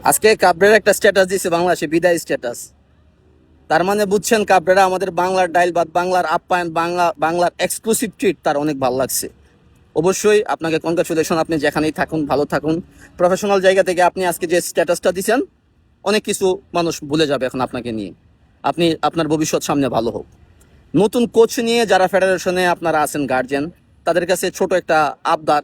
আজকে কাবরের একটা স্ট্যাটাস দিছে বাংলাদেশে, বিদায় স্ট্যাটাস। তার মানে বুঝছেন কাবরেরা আমাদের বাংলার ডাইল ভাত, বাংলার আপ্যায়ন, বাংলার এক্সক্লুসিভ ট্রিট তার অনেক ভালো লাগছে। অবশ্যই আপনাকে কনগ্রাচুলেশন, আপনি যেখানেই থাকুন ভালো থাকুন। প্রফেশনাল জায়গা থেকে আপনি আজকে যে স্ট্যাটাসটা দিচ্ছেন, অনেক কিছু মানুষ ভুলে যাবে এখন আপনাকে নিয়ে। আপনি আপনার ভবিষ্যৎ সামনে ভালো হোক। নতুন কোচ নিয়ে যারা ফেডারেশনে আপনারা আছেন গার্জিয়ান, তাদের কাছে ছোট একটা আবদার,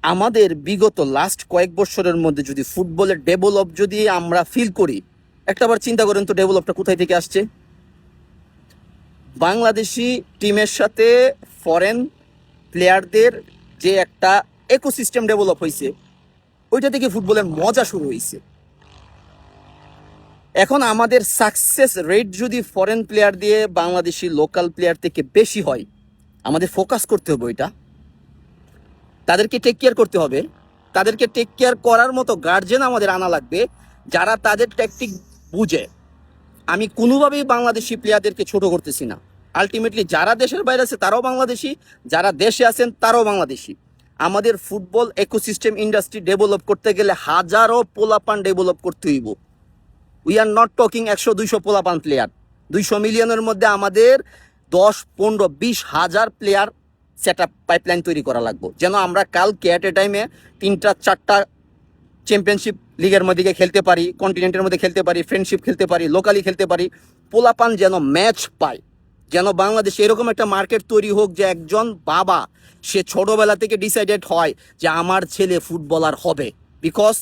আমাদের বিগত লাস্ট কয়েক বছরের মধ্যে যদি ফুটবলের ডেভেলপ যদি আমরা ফিল করি, একটাবার চিন্তা করেন তো ডেভেলপটা কোথায় থেকে আসছে। বাংলাদেশি টিমের সাথে ফরেন প্লেয়ারদের যে একটা ইকোসিস্টেম ডেভেলপ হয়েছে, ওইটা থেকে ফুটবলের মজা শুরু হয়েছে। এখন আমাদের সাকসেস রেট যদি ফরেন প্লেয়ার দিয়ে বাংলাদেশি লোকাল প্লেয়ার থেকে বেশি হয়, আমাদের ফোকাস করতে হবে ওইটা। তাদেরকে টেক কেয়ার করতে হবে। তাদেরকে টেক কেয়ার করার মতো গার্জেন আমাদের আনা লাগবে, যারা তাদের ট্যাকটিক বুঝে। আমি কোনোভাবেই বাংলাদেশি প্লেয়ারদেরকে ছোট করতেছি না। আলটিমেটলি যারা দেশের বাইরে আছে তারাও বাংলাদেশি, যারা দেশে আছেন তারাও বাংলাদেশি। আমাদের ফুটবল ইকোসিস্টেম ইন্ডাস্ট্রি ডেভেলপ করতে গেলে হাজারো পোলাপান ডেভেলপ করতে হইব। উই আর নট টকিং 100-200 পোলাপান প্লেয়ার। 200 মিলিয়নের মধ্যে আমাদের 10-15-20 হাজার প্লেয়ার সেট আপ পাইপলাইন তৈরি করা লাগবে, যেন আমরা কালকে অ্যাট এ টাইমে 3-4টা চ্যাম্পিয়নশিপ লিগের মধ্যে খেলতে পারি, কন্টিনেন্টের মধ্যে খেলতে পারি, ফ্রেন্ডশিপ খেলতে পারি, লোকালি খেলতে পারি। পোলাপান যেন ম্যাচ পায়, যেন বাংলাদেশে এরকম একটা মার্কেট তৈরি হোক যে একজন বাবা সে ছোটবেলা থেকে ডিসাইডেড হয় যে আমার ছেলে ফুটবলার হবে, বিকজ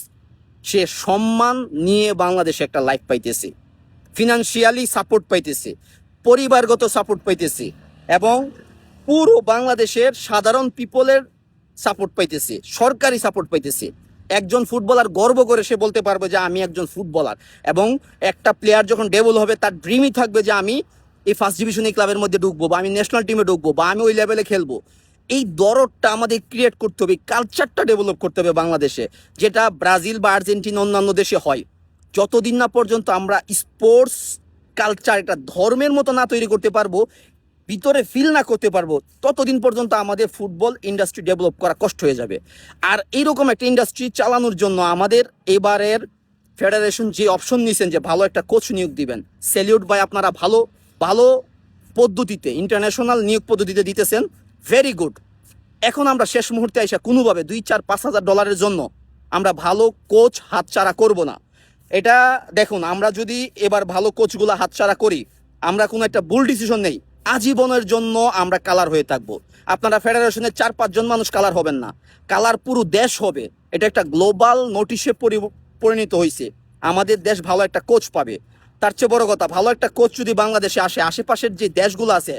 সে সম্মান নিয়ে বাংলাদেশে একটা লাইফ পাইতেছে, ফিনান্সিয়ালি সাপোর্ট পাইতেছে, পরিবারগত সাপোর্ট পাইতেছে, এবং পুরো বাংলাদেশের সাধারণ পিপলের সাপোর্ট পাইতেছে, সরকারি সাপোর্ট পাইতেছে। একজন ফুটবলার গর্ব করে সে বলতে পারবে যে আমি একজন ফুটবলার। এবং একটা প্লেয়ার যখন ডেভেলপ হবে, তার ড্রিমই থাকবে যে আমি এই ফার্স্ট ডিভিশন এই ক্লাবের মধ্যে ঢুকবো, বা আমি ন্যাশনাল টিমে ঢুকবো, বা আমি ওই লেভেলে খেলবো। এই দরদটা আমাদের ক্রিয়েট করতে হবে, কালচারটা ডেভেলপ করতে হবে বাংলাদেশে, যেটা ব্রাজিল বা আর্জেন্টিনা অন্যান্য দেশে হয়। যতদিন না পর্যন্ত আমরা স্পোর্টস কালচার এটা ধর্মের মতো না তৈরি করতে পারবো, ভিতরে ফিল না করতে পারবো, ততদিন পর্যন্ত আমাদের ফুটবল ইন্ডাস্ট্রি ডেভেলপ করা কষ্ট হয়ে যাবে। আর এইরকম একটা ইন্ডাস্ট্রি চালানোর জন্য আমাদের এবারের ফেডারেশন যে অপশন নিয়েছেন যে ভালো একটা কোচ নিয়োগ দিবেন, স্যালিউট ভাই, আপনারা ভালো ভালো পদ্ধতিতে, ইন্টারন্যাশনাল নিয়োগ পদ্ধতিতে দিতেছেন, ভেরি গুড। এখন আমরা শেষ মুহূর্তে আইসা কোনোভাবে 2-4-5 হাজার ডলারের জন্য আমরা ভালো কোচ হাতছাড়া করব না। এটা দেখুন, আমরা যদি এবার ভালো কোচগুলো হাতছাড়া করি, আমরা কোনো একটা ভুল ডিসিশন নেই, আজীবনের জন্য আমরা কালার হয়ে থাকবো। আপনারা ফেডারেশনের 4-5 জন মানুষ কালার হবেন না, কালার পুরো দেশ হবে। এটা একটা গ্লোবাল নোটিশে পরিণত হয়েছে। আমাদের দেশ ভালো একটা কোচ পাবে। তার চেয়ে বড় কথা, ভালো একটা কোচ যদি বাংলাদেশে আসে, আশেপাশের যে দেশগুলো আছে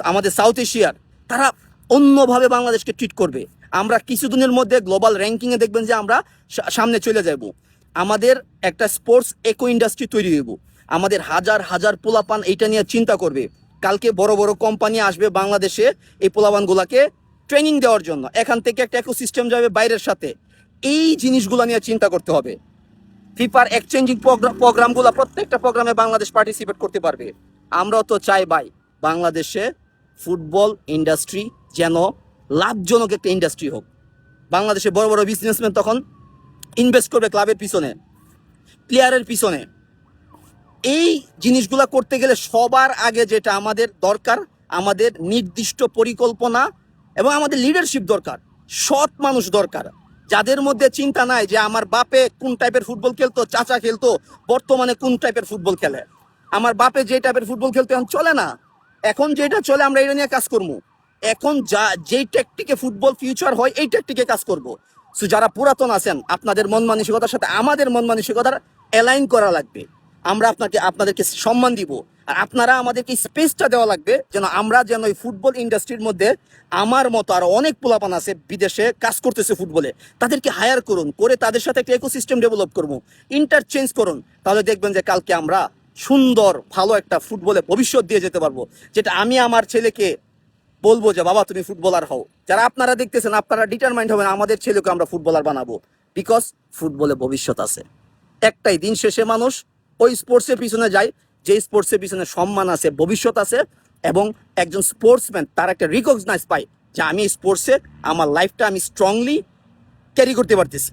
আমাদের সাউথ এশিয়ার, তারা অন্যভাবে বাংলাদেশকে ট্রিট করবে। আমরা কিছুদিনের মধ্যে গ্লোবাল র্যাঙ্কিংয়ে দেখবেন যে আমরা সামনে চলে যাব। আমাদের একটা স্পোর্টস ইকো ইন্ডাস্ট্রি তৈরি হইব। আমাদের হাজার হাজার পোলাপান এইটা নিয়ে চিন্তা করবে। কালকে বড় বড় কোম্পানি আসবে বাংলাদেশে এই পোলাপানগুলোকে ট্রেনিং দেওয়ার জন্য। এখান থেকে একটা ইকোসিস্টেম যাবে বাইরের সাথে। এই জিনিসগুলো নিয়ে চিন্তা করতে হবে। ফিফার এক্সচেঞ্জিং প্রোগ্রামগুলো, প্রত্যেকটা প্রোগ্রামে বাংলাদেশ পার্টিসিপেট করতে পারবে। আমরাও তো চাই ভাই বাংলাদেশে ফুটবল ইন্ডাস্ট্রি যেন লাভজনক একটা ইন্ডাস্ট্রি হোক। বাংলাদেশে বড় বড় বিজনেসম্যান তখন ইনভেস্ট করবে ক্লাবের পিছনে, প্লেয়ারের পিছনে। এই জিনিসগুলা করতে গেলে সবার আগে যেটা আমাদের দরকার, আমাদের নির্দিষ্ট পরিকল্পনা এবং আমাদের লিডারশিপ দরকার, সৎ মানুষ দরকার, যাদের মধ্যে চিন্তা নাই যে আমার বাপে কোন টাইপের ফুটবল খেলতো, চাচা খেলতো, বর্তমানে কোন টাইপের ফুটবল খেলে। আমার বাপে যে টাইপের ফুটবল খেলতো এখন চলে না, এখন যেটা চলে আমরা এটা নিয়ে কাজ করবো। এখন যেই ট্যাকটিকে ফুটবল ফিউচার হয়, এই ট্যাকটিকে কাজ করবো। সো যারা পুরাতন আছেন, আপনাদের মন মানসিকতার সাথে আমাদের মন মানসিকতার অ্যালাইন করা লাগবে। আমরা আপনাদেরকে সম্মান দিব, আর আপনারা আমাদেরকে স্পেসটা দেওয়া লাগবে, যেন এই ফুটবল ইন্ডাস্ট্রির মধ্যে আমার মতো আরো অনেক পোলাপান আছে বিদেশে কাজ করতেছে ফুটবলে, তাদেরকে হায়ার করুন, করে তাদের সাথে একটা ইকোসিস্টেম ডেভেলপ করবো, ইন্টারচেঞ্জ করুন। তাহলে দেখবেন যে কালকে আমরা সুন্দর ভালো একটা ফুটবলে ভবিষ্যৎ দিয়ে যেতে পারবো, যেটা আমি আমার ছেলেকে বলবো যে বাবা তুমি ফুটবলার হও। যারা আপনারা দেখতেছেন, আপনারা ডিটারমাইন্ড হবেন আমাদের ছেলেকে আমরা ফুটবলার বানাবো, বিকজ ফুটবলে ভবিষ্যৎ আছে। একটাই দিন শেষে মানুষ ওই স্পোর্টসের পিছনে যায় যে স্পোর্টসের পিছনে সম্মান আছে, ভবিষ্যৎ আছে, এবং একজন স্পোর্টসম্যান তার একটা রিকগনাইজ পায় যে আমি স্পোর্টসে আমার লাইফটা আমি স্ট্রংলি ক্যারি করতে পারতেছি।